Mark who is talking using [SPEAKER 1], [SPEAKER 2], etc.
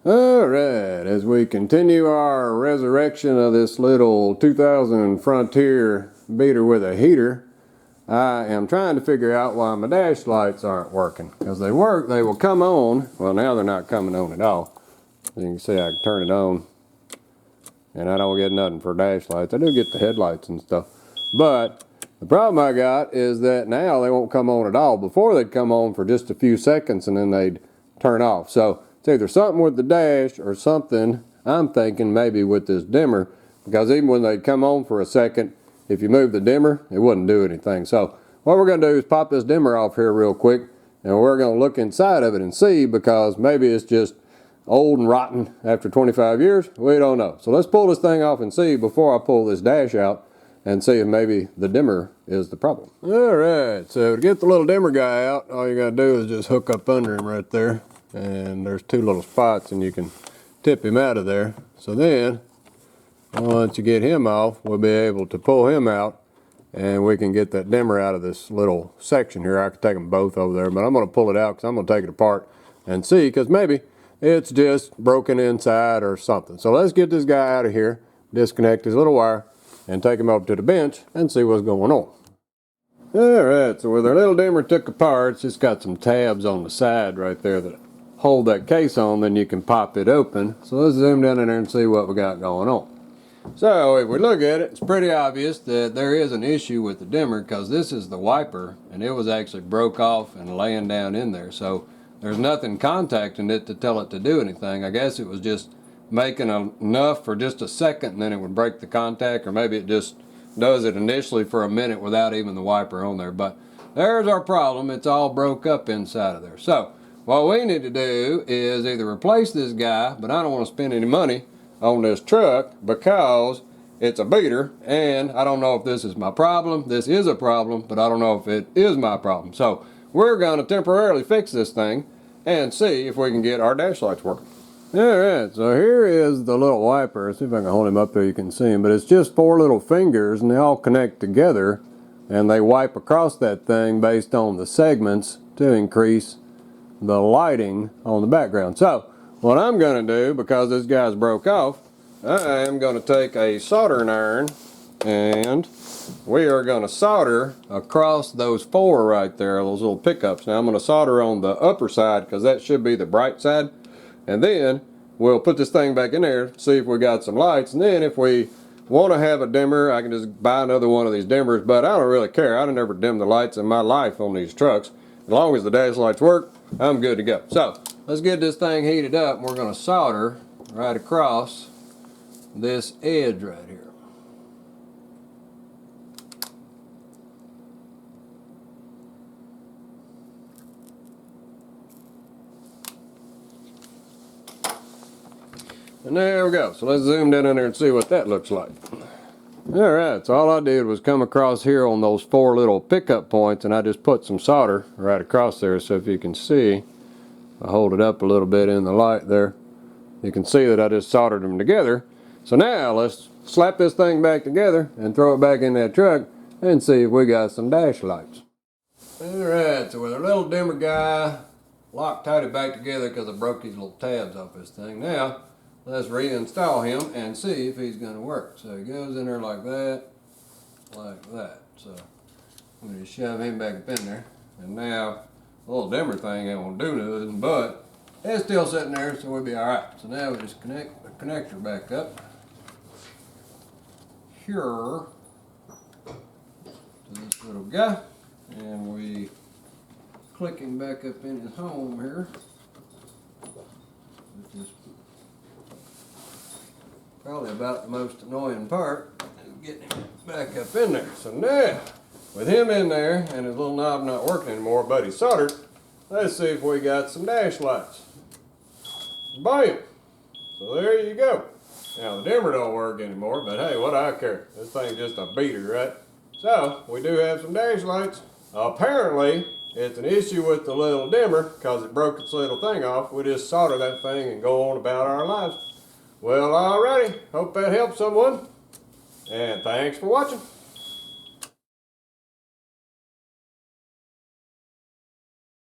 [SPEAKER 1] Alright, as we continue our resurrection of this little 2000 Frontier beater with a heater, I am trying to figure out why my dash lights aren't working. Because they work, they will come on. Well, now they're not coming on at all. As you can see, I can turn it on and I don't get nothing for dash lights. I do get the headlights and stuff. But the problem I got is that now they won't come on at all. Before they'd come on for just a few seconds and then they'd turn off. So it's either something with the dash or something, I'm thinking maybe with this dimmer, because even when they'd come on for a second, if you move the dimmer, it wouldn't do anything. So what we're going to do is pop this dimmer off here real quick, and we're going to look inside of it and see, because maybe it's just old and rotten after 25 years. We don't know. So let's pull this thing off and see before I pull this dash out and see if maybe the dimmer is the problem. Alright, so to get the little dimmer guy out, all you got to do is just hook up under him right there. And there's two little spots and you can tip him out of there. So then, once you get him off, we'll be able to pull him out and we can get that dimmer out of this little section here. I could take them both over there, but I'm going to pull it out because I'm going to take it apart and see, because maybe it's just broken inside or something. So let's get this guy out of here, disconnect his little wire, and take him up to the bench and see what's going on. Alright, so with our little dimmer took apart, it's just got some tabs on the side right there that hold that case on, then you can pop it open. So let's zoom down in there and see what we got going on. So if we look at it, it's pretty obvious that there is an issue with the dimmer, because this is the wiper and it was actually broke off and laying down in there. So there's nothing contacting it to tell it to do anything. I guess it was just making enough for just a second and then it would break the contact, or maybe it just does it initially for a minute without even the wiper on there. But there's our problem. It's all broke up inside of there. So what we need to do is either replace this guy, but I don't want to spend any money on this truck because it's a beater, and I don't know if this is my problem. This is a problem, but I don't know if it is my problem. So we're going to temporarily fix this thing and see if we can get our dash lights working. Alright, so here is the little wiper. See if I can hold him up there, you can see him. But it's just 4 little fingers and they all connect together and they wipe across that thing based on the segments to increase the lighting on the background. So what I'm going to do, because this guy's broke off, I am going to take a soldering iron and we are going to solder across those 4 right there, those little pickups. Now I'm going to solder on the upper side because that should be the bright side, and then we'll put this thing back in there, see if we got some lights, and then if we want to have a dimmer, I can just buy another one of these dimmers. But I don't really care. I've never dimmed the lights in my life on these trucks. As long as the dash lights work, I'm good to go. So let's get this thing heated up. We're going to solder right across this edge right here. And there we go. So let's zoom down in there and see what that looks like. Alright, so all I did was come across here on those 4 little pickup points and I just put some solder right across there. So if you can see, I hold it up a little bit in the light there, you can see that I just soldered them together. So now let's slap this thing back together and throw it back in that truck and see if we got some dash lights. Alright, so with our little dimmer guy locked tight back together because I broke these little tabs off this thing. Now let's reinstall him and see if he's going to work. So he goes in there like that, like that. So I'm going to shove him back up in there. And now the little dimmer thing ain't going to do nothing, but it's still sitting there, so we'll be alright. So now we just connect the connector back up here to this little guy. And we click him back up in his home here. Which is probably about the most annoying part, is getting him back up in there. So now, with him in there and his little knob not working anymore, but he's soldered, let's see if we got some dash lights. Bam! So there you go. Now the dimmer don't work anymore, but hey, what do I care? This thing's just a beater, right? So, we do have some dash lights. Apparently, it's an issue with the little dimmer because it broke its little thing off. We just solder that thing and go on about our lives. Well, alrighty. Hope that helps someone. And thanks for watching.